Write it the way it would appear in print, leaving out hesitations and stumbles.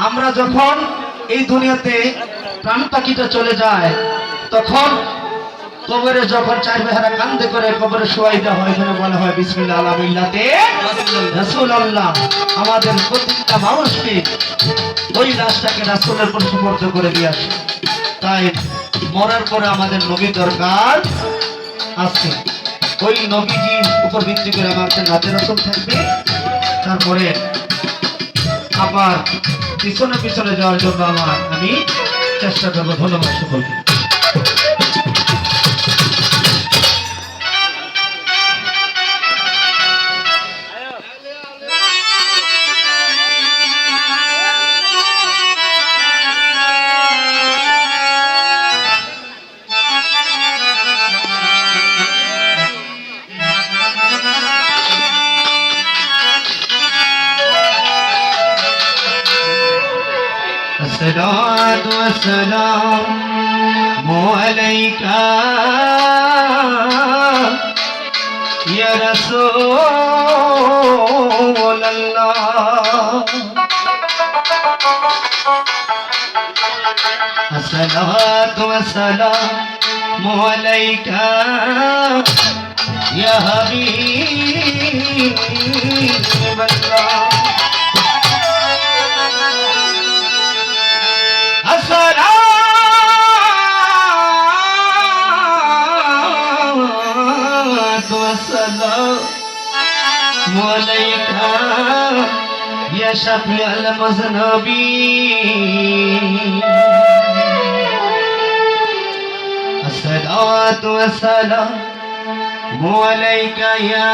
আমরা যখন এই দুনিয়াতে প্রাণ পাখিটা চলে যায় তখন কবরে যখন চার বেহারা কান্দে করে কবরে শোয়াই দেওয়া হয়, এখানে বলা হয় বিসমিল্লাহ আলা মিল্লাতে রাসূলুল্লাহ। আমাদের প্রত্যেকটা মানুষকে ওই লাশটাকে রাসূলের উপর সুপর্দ করে দিয়ে আসে। তাই মরার পরে আমাদের নবী দরকার আছে। ওই নবীজির উপর ভিত্তি করে আমাদের নাতে রাসূল থাকবে। তারপরে আবার পিছনে পিছনে যাওয়ার জন্য আমি চেষ্টা করবো। ধন্যবাদ সকলকে। الصلاة والسلام عليك يا رسول الله. الصلاة والسلام عليك يا حبيب الله. السلام عليك يا شفيع المذنبين. الصلاة والسلام عليك يا